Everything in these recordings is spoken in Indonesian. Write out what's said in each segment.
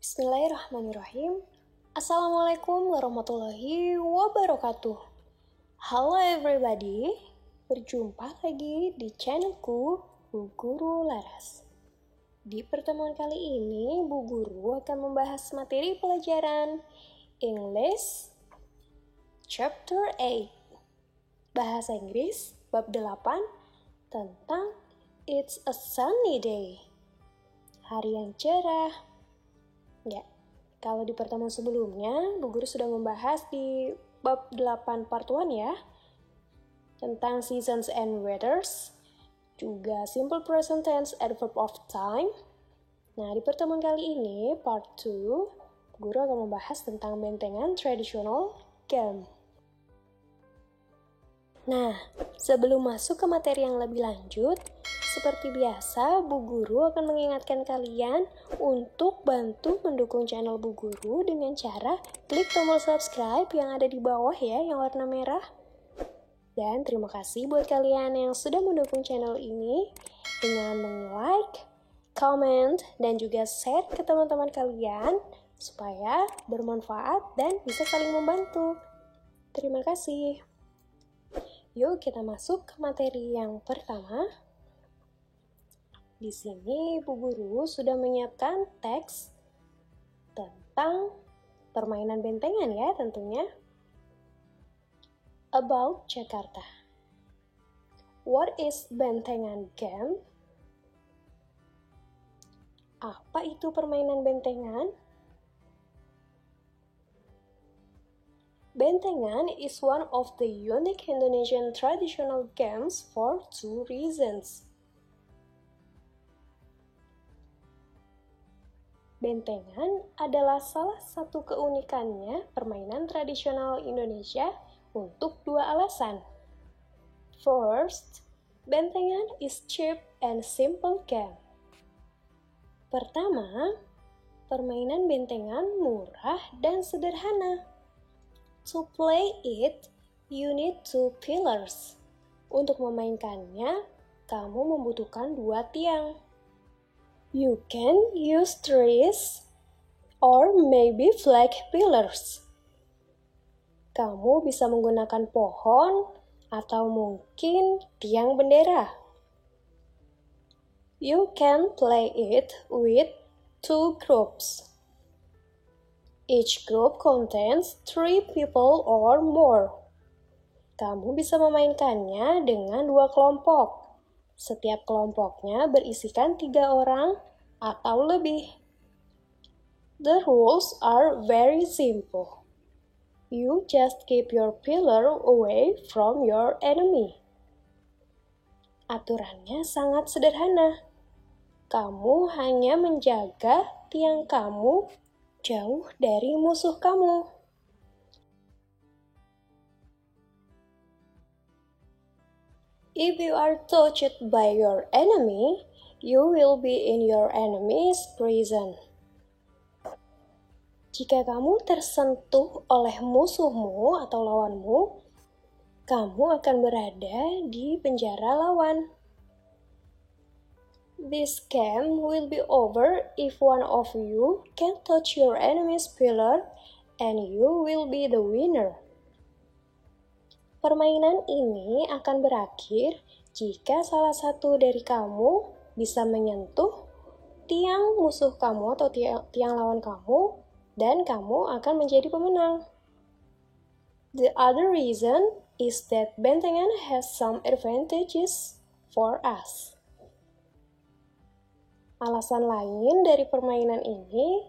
Bismillahirrahmanirrahim. Assalamualaikum warahmatullahi wabarakatuh. Halo everybody, berjumpa lagi di channelku Bu Guru Laras. Di pertemuan kali ini, Bu Guru akan membahas materi pelajaran English Chapter 8, Bahasa Inggris bab 8 tentang It's a Sunny Day, hari yang cerah. Ya, kalau di pertemuan sebelumnya, Bu Guru sudah membahas di bab 8 part 1 ya, tentang seasons and weathers, juga simple present tense, adverb of time. Nah, di pertemuan kali ini, part 2, Bu Guru akan membahas tentang bentengan traditional game. Nah, sebelum masuk ke materi yang lebih lanjut, seperti biasa, Bu Guru akan mengingatkan kalian untuk bantu mendukung channel Bu Guru dengan cara klik tombol subscribe yang ada di bawah ya, yang warna merah. Dan terima kasih buat kalian yang sudah mendukung channel ini dengan like, comment, dan juga share ke teman-teman kalian supaya bermanfaat dan bisa saling membantu. Terima kasih. Yuk kita masuk ke materi yang pertama. Di sini Bu Guru sudah menyiapkan teks tentang permainan bentengan ya tentunya. About Jakarta. What is bentengan game? Apa itu permainan bentengan? Bentengan is one of the unique Indonesian traditional games for two reasons. Bentengan adalah salah satu keunikannya permainan tradisional Indonesia untuk dua alasan. First, bentengan is cheap and simple game. Pertama, permainan bentengan murah dan sederhana. To play it, you need two pillars. Untuk memainkannya, kamu membutuhkan dua tiang. You can use trees or maybe flag pillars. Kamu bisa menggunakan pohon atau mungkin tiang bendera. You can play it with two groups. Each group contains 3 people or more. Kamu bisa memainkannya dengan 2 kelompok. Setiap kelompoknya berisikan 3 orang atau lebih. The rules are very simple. You just keep your pillar away from your enemy. Aturannya sangat sederhana. Kamu hanya menjaga tiang kamu jauh dari musuh kamu. If you are touched by your enemy, you will be in your enemy's prison. Jika kamu tersentuh oleh musuhmu atau lawanmu, kamu akan berada di penjara lawan. This game will be over if one of you can touch your enemy's pillar and you will be the winner. Permainan ini akan berakhir jika salah satu dari kamu bisa menyentuh tiang musuh kamu atau tiang lawan kamu, dan kamu akan menjadi pemenang. The other reason is that bentengan has some advantages for us. Alasan lain dari permainan ini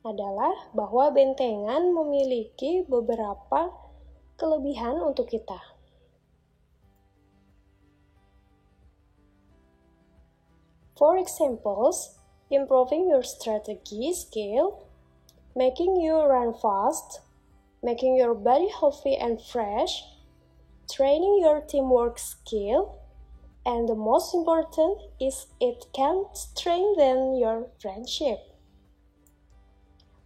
adalah bahwa bentengan memiliki beberapa kelebihan untuk kita. For examples, improving your strategy skill, making you run fast, making your body healthy and fresh, training your teamwork skill, and the most important is it can strengthen your friendship.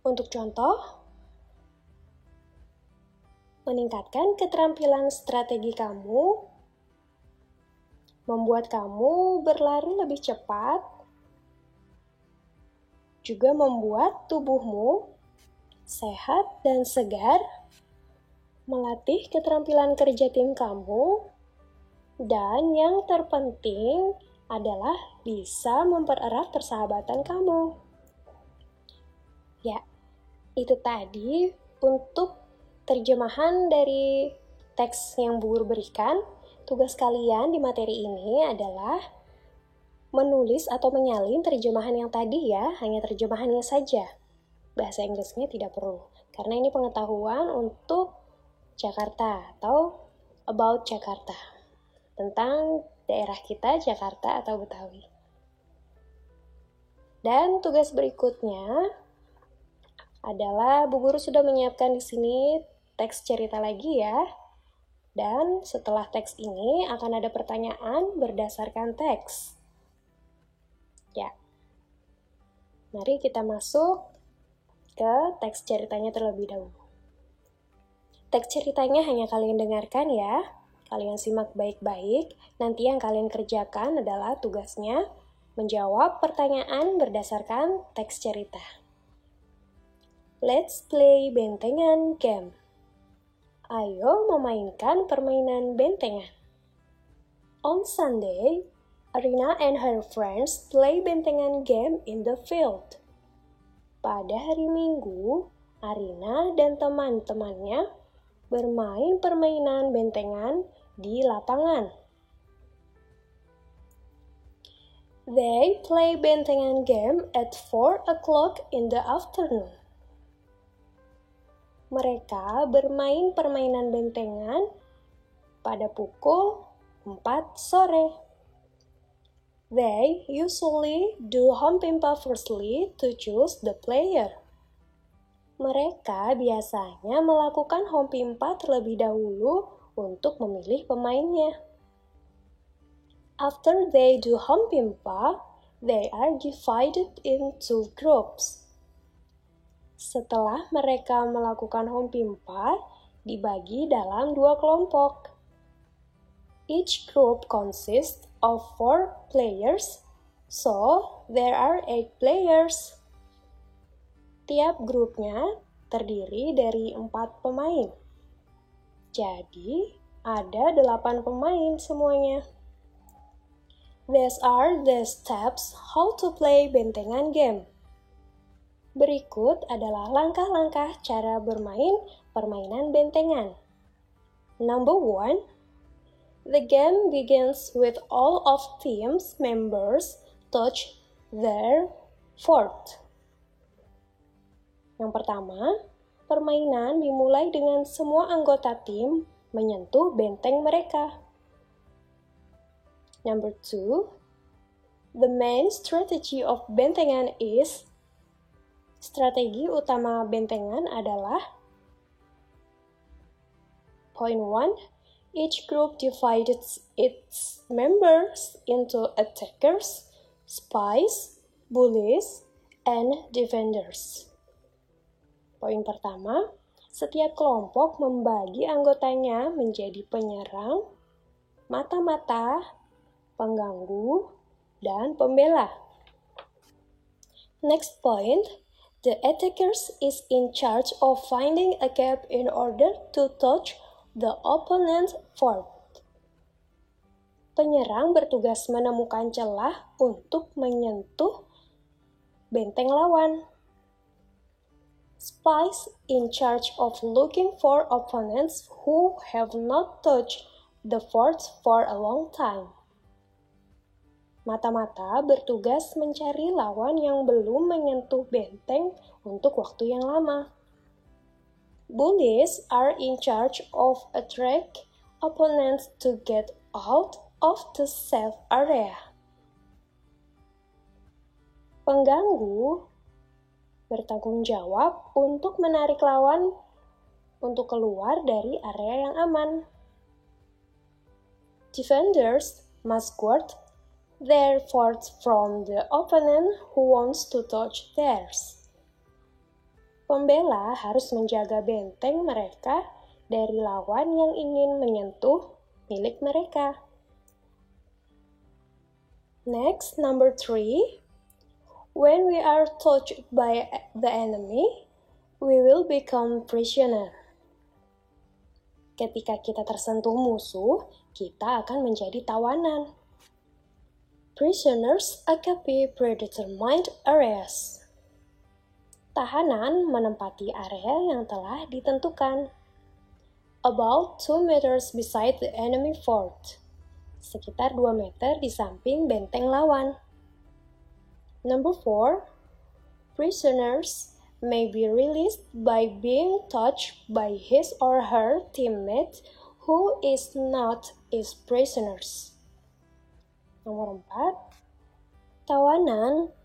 Untuk contoh, meningkatkan keterampilan strategi kamu, membuat kamu berlari lebih cepat, juga membuat tubuhmu sehat dan segar, melatih keterampilan kerja tim kamu, dan yang terpenting adalah bisa mempererat persahabatan kamu. Ya, itu tadi untuk terjemahan dari teks yang Bu Guru berikan. Tugas kalian di materi ini adalah menulis atau menyalin terjemahan yang tadi ya, hanya terjemahannya saja. Bahasa Inggrisnya tidak perlu, karena ini pengetahuan untuk Jakarta atau about Jakarta, tentang daerah kita Jakarta atau Betawi. Dan tugas berikutnya adalah Bu Guru sudah menyiapkan di sini teks cerita lagi ya. Dan setelah teks ini akan ada pertanyaan berdasarkan teks. Ya. Mari kita masuk ke teks ceritanya terlebih dahulu. Teks ceritanya hanya kalian dengarkan ya. Kalian simak baik-baik. Nanti yang kalian kerjakan adalah tugasnya menjawab pertanyaan berdasarkan teks cerita. Let's play bentengan game. Ayo memainkan permainan bentengan. On Sunday, Arina and her friends play bentengan game in the field. Pada hari Minggu, Arina dan teman-temannya bermain permainan bentengan di lapangan. They play bentengan game at 4 o'clock in the afternoon. Mereka bermain permainan bentengan pada pukul 4 sore. They usually do hompimpa firstly to choose the player. Mereka biasanya melakukan hompimpa terlebih dahulu untuk memilih pemainnya. After they do hompimpa, they are divided into groups. Setelah mereka melakukan hompimpa, dibagi dalam 2 kelompok. Each group consists of 4 players, so there are 8 players. Tiap grupnya terdiri dari 4 pemain. Jadi, ada 8 pemain semuanya. These are the steps how to play bentengan game. Berikut adalah langkah-langkah cara bermain permainan bentengan. Number 1, the game begins with all of team's members touch their fort. Yang pertama, permainan dimulai dengan semua anggota tim menyentuh benteng mereka. Number 2, the main strategy of bentengan is, strategi utama bentengan adalah point 1, each group divides its members into attackers, spies, bullies, and defenders. Poin pertama, setiap kelompok membagi anggotanya menjadi penyerang, mata-mata, pengganggu, dan pembela. Next point, the attackers is in charge of finding a gap in order to touch the opponent's fort. Penyerang bertugas menemukan celah untuk menyentuh benteng lawan. Spies in charge of looking for opponents who have not touched the fort for a long time. Mata-mata bertugas mencari lawan yang belum menyentuh benteng untuk waktu yang lama. Bullies are in charge of attract opponents to get out of the safe area. Pengganggu bertanggung jawab untuk menarik lawan untuk keluar dari area yang aman. Defenders must guard their forts from the opponent who wants to touch theirs. Pembela harus menjaga benteng mereka dari lawan yang ingin menyentuh milik mereka. Next, number 3. When we are touched by the enemy, we will become prisoner. Ketika kita tersentuh musuh, kita akan menjadi tawanan. Prisoners occupy predetermined areas. Tahanan menempati area yang telah ditentukan. About 2 meters beside the enemy fort. Sekitar 2 meter di samping benteng lawan. Number 4. Prisoners may be released by being touched by his or her teammate who is not his prisoners. Nomor 4. Tawanan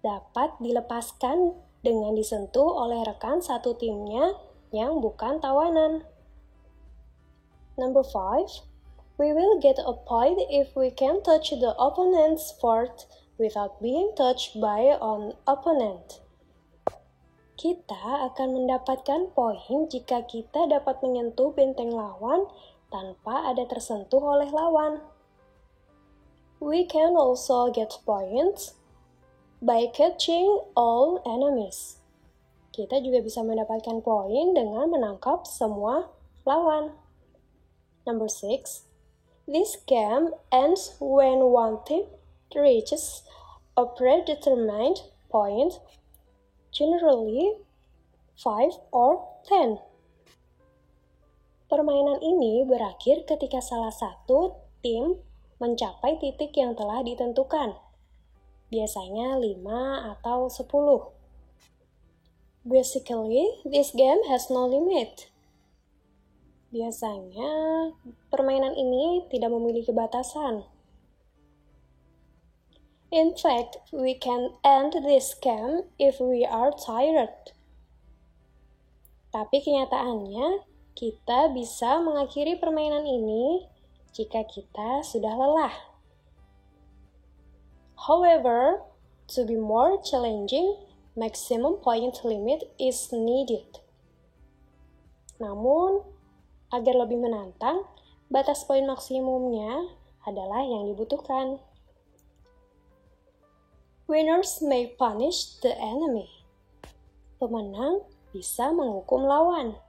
dapat dilepaskan dengan disentuh oleh rekan satu timnya yang bukan tawanan. Number 5. We will get a point if we can touch the opponent's fort without being touched by an opponent. Kita akan mendapatkan poin jika kita dapat menyentuh benteng lawan tanpa ada tersentuh oleh lawan. We can also get points by catching all enemies. Kita juga bisa mendapatkan poin dengan menangkap semua lawan. Number 6. This game ends when one team reaches a predetermined point, generally 5 or 10. Permainan ini berakhir ketika salah satu tim mencapai titik yang telah ditentukan, biasanya 5 atau 10. Basically, this game has no limit. Biasanya, permainan ini tidak memiliki batasan. In fact, we can end this game if we are tired. Tapi kenyataannya, kita bisa mengakhiri permainan ini jika kita sudah lelah. However, to be more challenging, maximum point limit is needed. Namun, agar lebih menantang, batas poin maksimumnya adalah yang dibutuhkan. Winners may punish the enemy. Pemenang bisa menghukum lawan.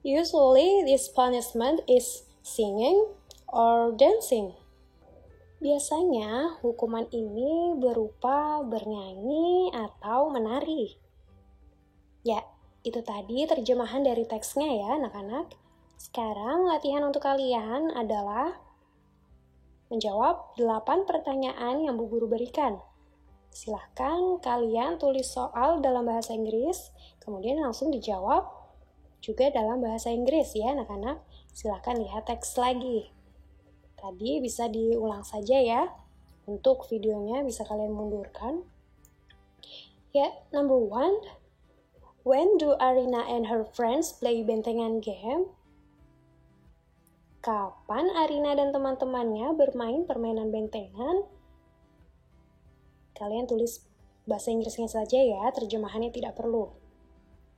Usually, this punishment is singing or dancing. Biasanya, hukuman ini berupa bernyanyi atau menari. Ya, itu tadi terjemahan dari teksnya ya, anak-anak. Sekarang latihan untuk kalian adalah menjawab 8 pertanyaan yang Bu Guru berikan. Silahkan kalian tulis soal dalam bahasa Inggris, kemudian langsung dijawab juga dalam bahasa Inggris ya anak-anak. Silahkan lihat teks lagi. Tadi bisa diulang saja ya. Untuk videonya bisa kalian mundurkan. Ya, number 1. When do Arina and her friends play bentengan game? Kapan Arina dan teman-temannya bermain permainan bentengan? Kalian tulis bahasa Inggrisnya saja ya, terjemahannya tidak perlu.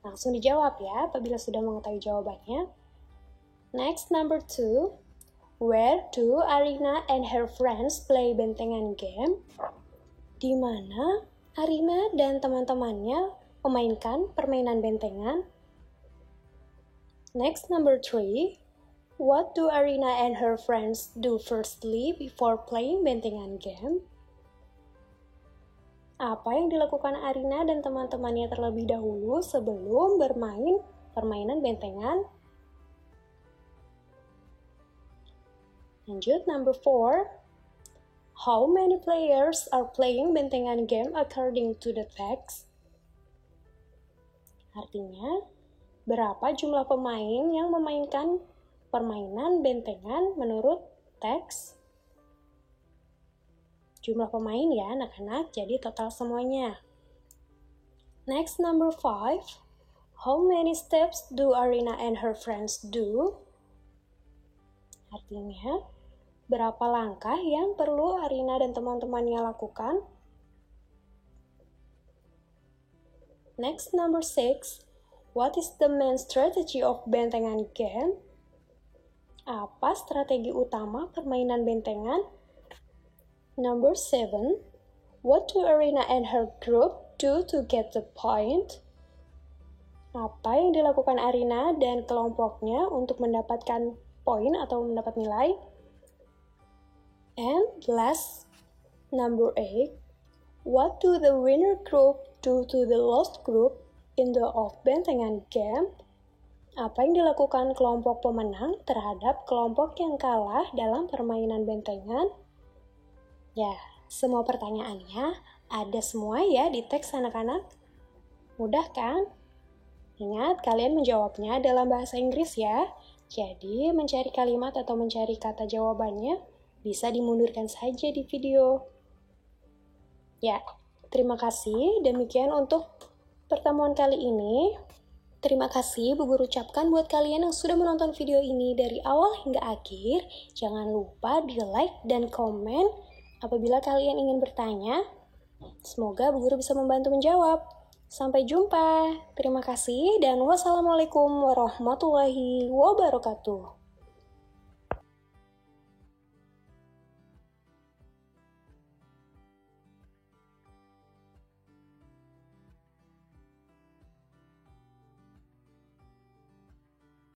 Langsung dijawab ya, apabila sudah mengetahui jawabannya. Next, number 2. Where do Arina and her friends play bentengan game? Di mana Arina dan teman-temannya memainkan permainan bentengan? Next, number 3. What do Arina and her friends do firstly before playing bentengan game? Apa yang dilakukan Arina dan teman-temannya terlebih dahulu sebelum bermain permainan bentengan? Lanjut, number 4. How many players are playing bentengan game according to the text? Artinya, berapa jumlah pemain yang memainkan permainan bentengan menurut teks? Jumlah pemain ya anak-anak, jadi total semuanya. Next, number 5. How many steps do Arina and her friends do? Artinya, berapa langkah yang perlu Arina dan teman-temannya lakukan? Next, number 6. What is the main strategy of bentengan game? Apa strategi utama permainan bentengan? Number 7. What do Arina and her group do to get the point? Apa yang dilakukan Arina dan kelompoknya untuk mendapatkan poin atau mendapat nilai? And last, number 8. What do the winner group do to the lost group in the off-bentengan game? Apa yang dilakukan kelompok pemenang terhadap kelompok yang kalah dalam permainan bentengan? Ya, semua pertanyaannya ada semua ya di teks anak-anak. Mudah kan? Ingat, kalian menjawabnya dalam bahasa Inggris ya. Jadi, mencari kalimat atau mencari kata jawabannya bisa dimundurkan saja di video. Ya, terima kasih. Demikian untuk pertemuan kali ini. Terima kasih Bu Guru ucapkan buat kalian yang sudah menonton video ini dari awal hingga akhir. Jangan lupa di like dan komen apabila kalian ingin bertanya. Semoga Bu Guru bisa membantu menjawab. Sampai jumpa. Terima kasih dan wassalamualaikum warahmatullahi wabarakatuh.